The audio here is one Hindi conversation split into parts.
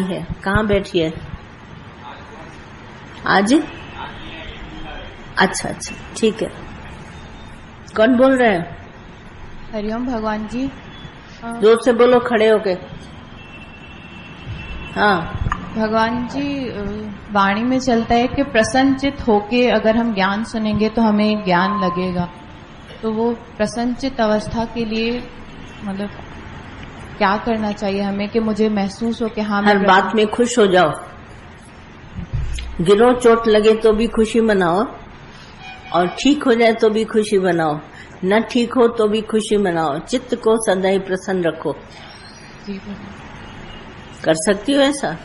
है। कहाँ बैठी है आज? अच्छा अच्छा ठीक है। कौन बोल रहे हैं? हरिओम भगवान जी। जोर से बोलो, खड़े होके। हाँ भगवान जी, वाणी में चलता है कि प्रसन्नचित होके अगर हम ज्ञान सुनेंगे तो हमें ज्ञान लगेगा। तो वो प्रसन्नचित अवस्था के लिए मतलब क्या करना चाहिए हमें कि मुझे महसूस हो कि हाँ हर बात में खुश हो जाओ। गिरो चोट लगे तो भी खुशी मनाओ, और ठीक हो जाए तो भी खुशी मनाओ, न ठीक हो तो भी खुशी मनाओ। चित्त को सदा ही प्रसन्न रखो। जी कर सकती हो ऐसा?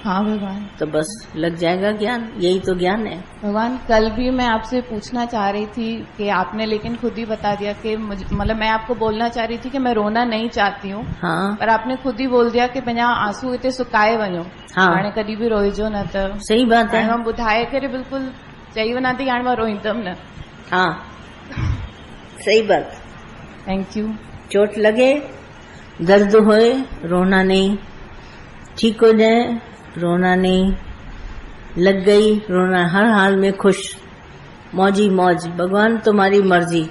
हाँ भगवान। तो बस लग जाएगा ज्ञान। यही तो ज्ञान है भगवान। कल भी मैं आपसे पूछना चाह रही थी कि आपने लेकिन खुद ही बता दिया कि मतलब मैं आपको बोलना चाह रही थी कि मैं रोना नहीं चाहती हूँ। हाँ। पर आपने खुद ही बोल दिया कि पंजा आंसू इतने सुकाए वञो। हाँ। हाणे कभी भी रोइजो न। तो सही बात है। हम बुधाए करे बिल्कुल चई वञा थी हाणे मां रोईंदम न। हाँ सही बात। Thank you. चोट लगे, दर्द होए, रोना नहीं। ठीक हो जाए, रोना नहीं। लग गई, रोना। हर हाल में खुश, मौजी मौज। भगवान तुम्हारी मर्जी।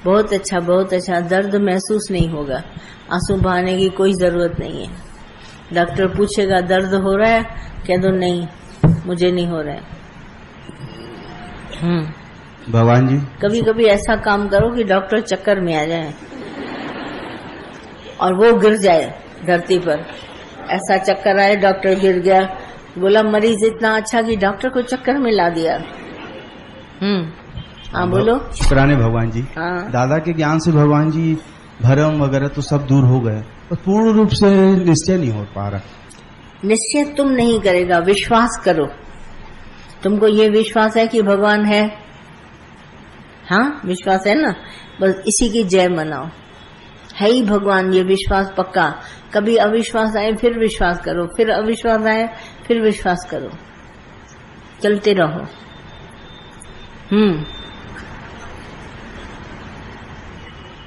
बहुत अच्छा बहुत अच्छा। दर्द महसूस नहीं होगा। आंसू बहाने की कोई जरूरत नहीं है। डॉक्टर पूछेगा दर्द हो रहा है, कह दो नहीं मुझे नहीं हो रहा है। भगवान जी, कभी कभी ऐसा काम करो कि डॉक्टर चक्कर में आ जाए और वो गिर जाए धरती पर। ऐसा चक्कर आए, डॉक्टर गिर गया, बोला मरीज इतना अच्छा कि डॉक्टर को चक्कर में ला दिया। हाँ बोलो। शुक्राने भगवान जी। हाँ। दादा के ज्ञान से भगवान जी भरम वगैरह तो सब दूर हो गए, पर पूर्ण रूप से निश्चय नहीं हो पा रहा। निश्चय तुम नहीं करेगा, विश्वास करो। तुमको ये विश्वास है कि भगवान है? हाँ विश्वास है ना? बस इसी की जय मनाओ। है ही भगवान, ये विश्वास पक्का। कभी अविश्वास आए फिर विश्वास करो, फिर अविश्वास आए फिर विश्वास करो। चलते रहो।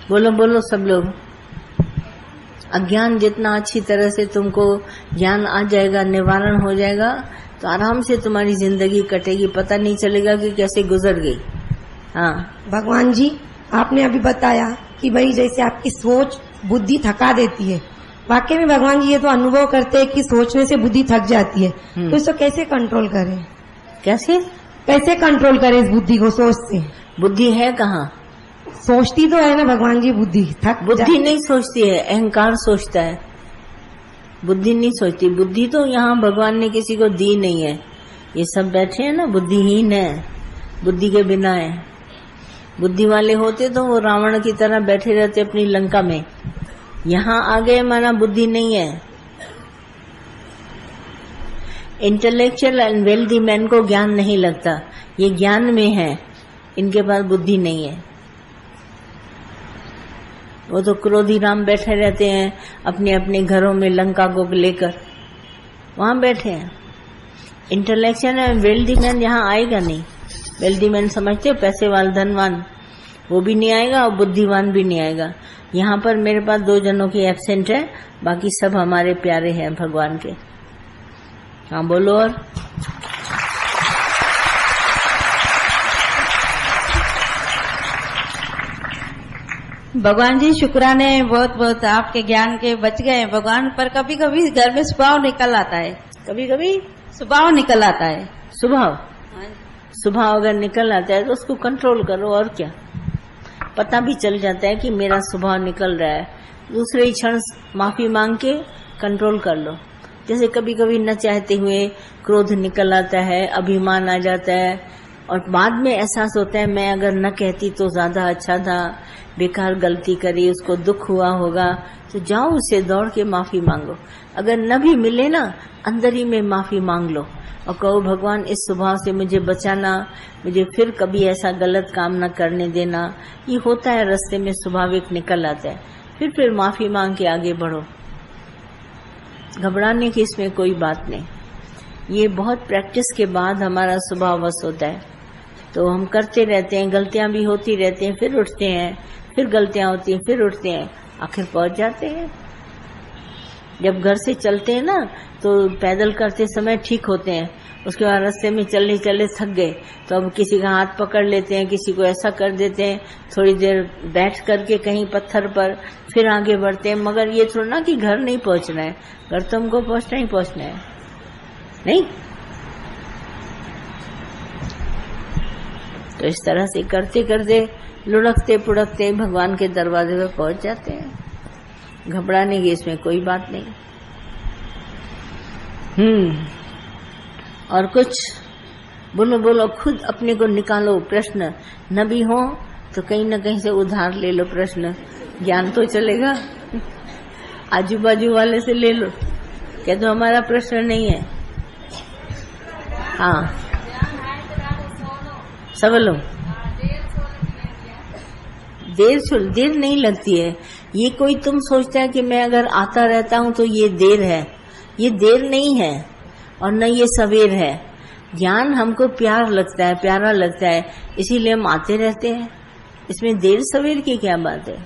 बोलो बोलो सब लोग। अज्ञान जितना अच्छी तरह से तुमको ज्ञान आ जाएगा, निवारण हो जाएगा, तो आराम से तुम्हारी जिंदगी कटेगी, पता नहीं चलेगा कि कैसे गुजर गई। हाँ भगवान जी, आपने अभी बताया कि भाई जैसे आपकी सोच बुद्धि थका देती है। वाकई में भगवान जी ये तो अनुभव करते हैं कि सोचने से बुद्धि थक जाती है, तो इसको कैसे कंट्रोल करें? कैसे कंट्रोल करें इस बुद्धि को? सोचते बुद्धि है कहाँ? सोचती तो है ना भगवान जी, बुद्धि बुद्धि नहीं सोचती है, अहंकार सोचता है। बुद्धि नहीं सोचती। बुद्धि तो यहाँ भगवान ने किसी को दी नहीं है। ये सब बैठे हैं ना बुद्धिहीन है, बुद्धि के बिना है। बुद्धि वाले होते तो वो रावण की तरह बैठे रहते अपनी लंका में। यहाँ आ गए माना बुद्धि नहीं है। इंटेलेक्चुअल एंड वेल्दी मैन को ज्ञान नहीं लगता, ये ज्ञान में है, इनके पास बुद्धि नहीं है। वो तो क्रोधी राम बैठे रहते हैं अपने अपने घरों में लंका को लेकर, वहां बैठे हैं। इंटेलेक्चुअल एंड वेल्दी मैन यहाँ आएगा नहीं। वेल्दी मैन समझते हो पैसे वाला धनवान, वो भी नहीं आएगा और बुद्धिवान भी नहीं आएगा। यहाँ पर मेरे पास 2 जनों की एब्सेंट है, बाकी सब हमारे प्यारे हैं भगवान के। हाँ बोलो। और भगवान जी शुक्राने बहुत बहुत आपके ज्ञान के बच गए भगवान। पर कभी कभी घर में स्वभाव निकल आता है, कभी कभी स्वभाव निकल आता है। स्वभाव अगर निकल आता है तो उसको कंट्रोल करो। और क्या, पता भी चल जाता है कि मेरा स्वभाव निकल रहा है, दूसरे ही क्षण माफी मांग के कंट्रोल कर लो। जैसे कभी कभी न चाहते हुए क्रोध निकल आता है, अभिमान आ जाता है, और बाद में एहसास होता है मैं अगर न कहती तो ज्यादा अच्छा था, बेकार गलती करी, उसको दुख हुआ होगा, तो जाओ उसे दौड़ के माफी मांगो। अगर न भी मिले ना, अंदर ही में माफी मांग लो और कहो भगवान इस स्वभाव से मुझे बचाना, मुझे फिर कभी ऐसा गलत काम न करने देना। ये होता है, रास्ते में स्वाभाविक निकल आता है, फिर माफी मांग के आगे बढ़ो। घबराने की इसमें कोई बात नहीं। ये बहुत प्रैक्टिस के बाद हमारा स्वभाव वश होता है, तो हम करते रहते हैं, गलतियां भी होती रहती हैं, फिर उठते हैं, फिर गलतियां होती हैं, फिर उठते हैं, आखिर पहुंच जाते हैं। जब घर से चलते हैं ना तो पैदल करते समय ठीक होते हैं, उसके बाद रास्ते में चलने चले थक गए तो अब किसी का हाथ पकड़ लेते हैं, किसी को ऐसा कर देते हैं, थोड़ी देर बैठ करके कहीं पत्थर पर फिर आगे बढ़ते हैं। मगर ये थोड़ा ना कि घर नहीं पहुंचना है, घर तो हमको पहुंचना ही पहुंचना है, नहीं? तो इस तरह से करते करते लुढ़कते पुढ़कते भगवान के दरवाजे पे पहुंच जाते हैं। घबराने की इसमें कोई बात नहीं। और कुछ बोलो बोलो, खुद अपने को निकालो प्रश्न, न भी हो तो कहीं न कहीं से उधार ले लो प्रश्न, ज्ञान तो चलेगा। आजू बाजू वाले से ले लो, क्या तो हमारा प्रश्न नहीं है। हाँ सब लोग देर नहीं लगती है। ये कोई तुम सोचता है कि मैं अगर आता रहता हूं तो ये देर है, ये देर नहीं है और न ये सवेर है। ज्ञान हमको प्यारा लगता है, इसीलिए हम आते रहते हैं। इसमें देर सवेर की क्या बात है?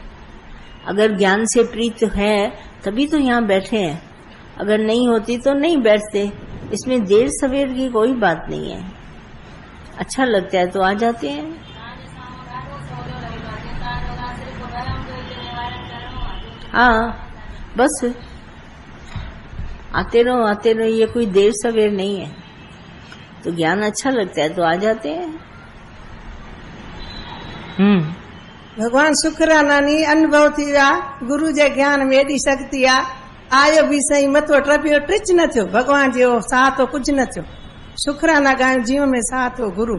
अगर ज्ञान से प्रीत है तभी तो यहाँ बैठे हैं, अगर नहीं होती तो नहीं बैठते। इसमें देर सवेर की कोई बात नहीं है। अच्छा लगता है तो आ जाते हैं। हाँ बस आते रहो, ये कोई देर सवेर नहीं है। तो ज्ञान अच्छा लगता है तो आ जाते हैं। भगवान शुक्राना अनुभव थी विया, गुरु जे ज्ञान में एडी शक्ति आ, आयो भी सही मथो टपियो टिच न थियो, भगवान जो साथ हो कुछ न थियो। शुक्राना गाय जीवन में साथ हो गुरु,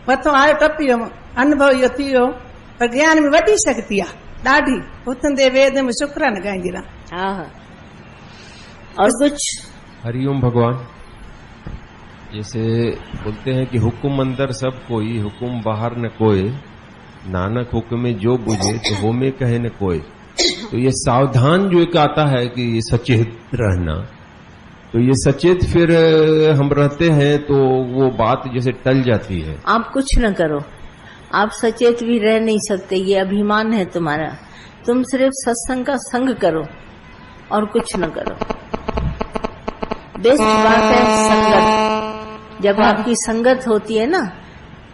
मथो आयो टपियो, अनुभव यो थियो, पर ज्ञान में वडी शक्ति आ ॾाढी। उथंदे वेद में शुक्राना गाईंदी रहा। हाँ और कुछ? हरिओम भगवान। जैसे बोलते हैं कि हुक्म अंदर सब कोई, हुक्म बाहर न कोई, नानक हुक्म में जो बुझे तो वो में कहे न कोई। तो ये सावधान जो एक आता है कि सचेत रहना, तो ये सचेत फिर हम रहते हैं तो वो बात जैसे टल जाती है। आप कुछ न करो, आप सचेत भी रह नहीं सकते, ये अभिमान है तुम्हारा। तुम सिर्फ सत्संग का संग करो और कुछ न करो। बेस्ट बात है संगत। जब आपकी संगत होती है ना,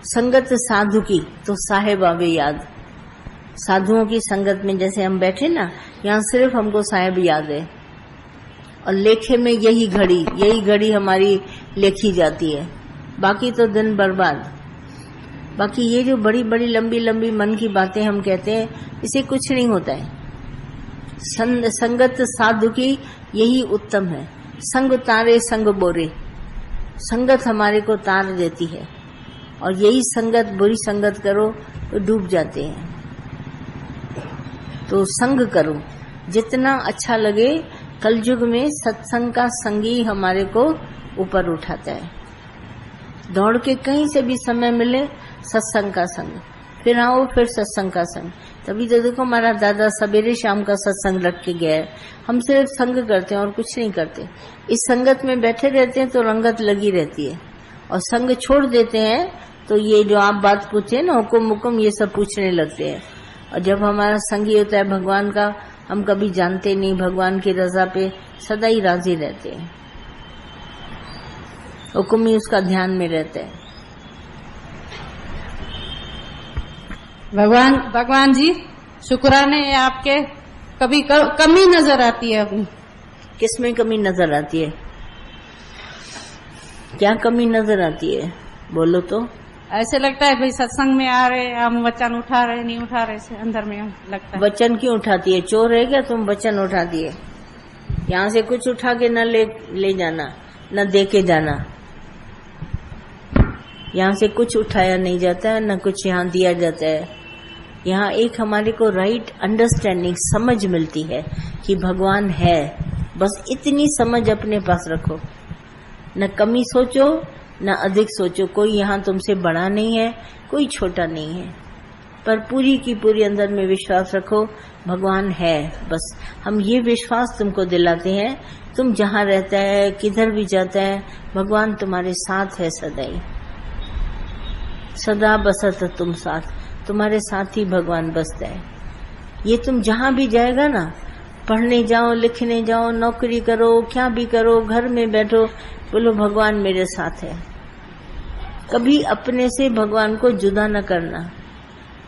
संगत साधु की, तो साहेब आवे याद। साधुओं की संगत में जैसे हम बैठे ना, यहाँ सिर्फ हमको साहेब याद है और लेखे में यही घड़ी हमारी लेखी जाती है, बाकी तो दिन बर्बाद। बाकी ये जो बड़ी बड़ी लंबी लंबी मन की बातें हम कहते हैं, इसे कुछ नहीं होता है। संगत साधु की यही उत्तम है। संग तारे संग बोरे, संगत हमारे को तार देती है और यही संगत, बुरी संगत करो तो डूब जाते हैं। तो संग करो जितना अच्छा लगे। कलयुग में सत्संग का संगी हमारे को ऊपर उठाता है। दौड़ के कहीं से भी समय मिले, सत्संग का संग, फिर आओ फिर सत्संग का संग। तभी तो देखो हमारा दादा सवेरे शाम का सत्संग रख के गया है। हम सिर्फ संग करते हैं और कुछ नहीं करते। इस संगत में बैठे रहते हैं तो रंगत लगी रहती है, और संग छोड़ देते हैं तो ये जो आप बात पूछे ना, हुकुम ये सब पूछने लगते हैं। और जब हमारा संगी होता है भगवान का, हम कभी जानते नहीं, भगवान की रजा पे सदा ही राजी रहते हैं। हुक्म ही उसका ध्यान में रहता है। भगवान जी शुक्राने आपके। कभी कमी नजर आती है अपनी। किसमें कमी नजर आती है? क्या कमी नजर आती है? बोलो तो। ऐसे लगता है भाई सत्संग में आ रहे, हम वचन उठा रहे नहीं उठा रहे, से अंदर में लगता है। वचन क्यों उठाती है? चोर है क्या तुम? वचन उठाती है। यहाँ से कुछ उठा के न ले जाना, न दे के जाना। यहाँ से कुछ उठाया नहीं जाता है, न कुछ यहाँ दिया जाता है। यहाँ एक हमारे को राइट अंडरस्टैंडिंग, समझ मिलती है कि भगवान है। बस इतनी समझ अपने पास रखो, न कमी सोचो न अधिक सोचो। कोई यहाँ तुमसे बड़ा नहीं है, कोई छोटा नहीं है, पर पूरी की पूरी अंदर में विश्वास रखो भगवान है। बस हम ये विश्वास तुमको दिलाते हैं। तुम जहाँ रहता है, किधर भी जाता है, भगवान तुम्हारे साथ है सदैव। सदा बसत तुम साथ, तुम्हारे साथ ही भगवान बसता है। ये तुम जहाँ भी जाएगा ना, पढ़ने जाओ, लिखने जाओ, नौकरी करो, क्या भी करो, घर में बैठो, बोलो भगवान मेरे साथ है। कभी अपने से भगवान को जुदा न करना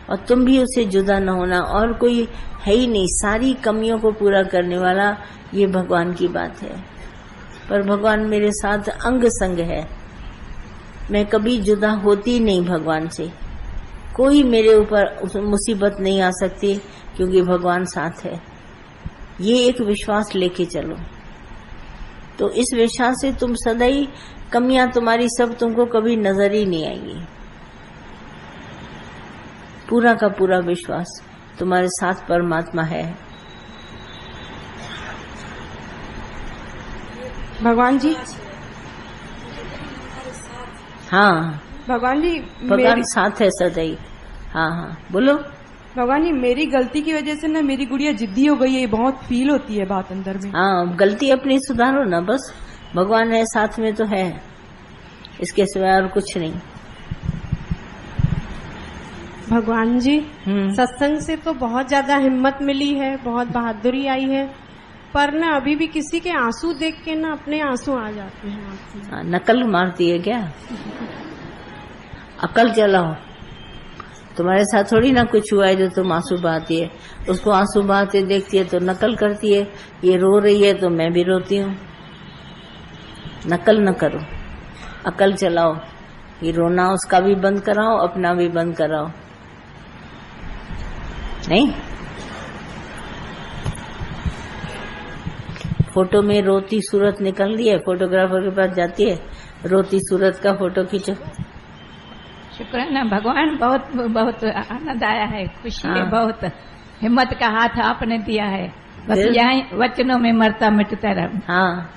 और तुम भी उससे जुदा न होना। और कोई है ही नहीं, सारी कमियों को पूरा करने वाला ये भगवान की बात है। पर भगवान मेरे साथ अंग संग है, मैं कभी जुदा होती नहीं भगवान से। कोई मेरे ऊपर मुसीबत नहीं आ सकती क्योंकि भगवान साथ है। ये एक विश्वास लेके चलो, तो इस विश्वास से तुम सदैव, कमियां तुम्हारी सब तुमको कभी नजर ही नहीं आएंगी। पूरा का पूरा विश्वास तुम्हारे साथ परमात्मा है। भगवान जी, हाँ भगवान जी, भगवान साथ है सदैव। हाँ हाँ बोलो। भगवान जी, मेरी गलती की वजह से ना मेरी गुड़िया जिद्दी हो गई है, बहुत फील होती है बात अंदर में। हाँ, गलती अपनी सुधारो ना बस। भगवान है साथ में तो है, इसके सिवाय और कुछ नहीं। भगवान जी, सत्संग से तो बहुत ज्यादा हिम्मत मिली है, बहुत बहादुरी आई है, पर ना अभी भी किसी के आंसू देख के ना अपने आंसू आ जाते हैं आंखें। नकल मारती है क्या? अकल चलाओ। तुम्हारे साथ थोड़ी ना कुछ हुआ है जो तुम आंसू बहाती है। उसको आंसू बहाते देखती है तो नकल करती है। ये रो रही है तो मैं भी रोती हूँ। नकल न करो, अकल चलाओ। ये रोना उसका भी बंद कराओ, अपना भी बंद कराओ। नहीं, फोटो में रोती सूरत निकल रही है, फोटोग्राफर के पास जाती है, रोती सूरत का फोटो खींचो। शुक्राना भगवान, बहुत बहुत आनंद आया है, खुशी है, हाँ। बहुत हिम्मत का हाथ आपने दिया है। बस यहाँ वचनों में मरता मिटता रहा। हाँ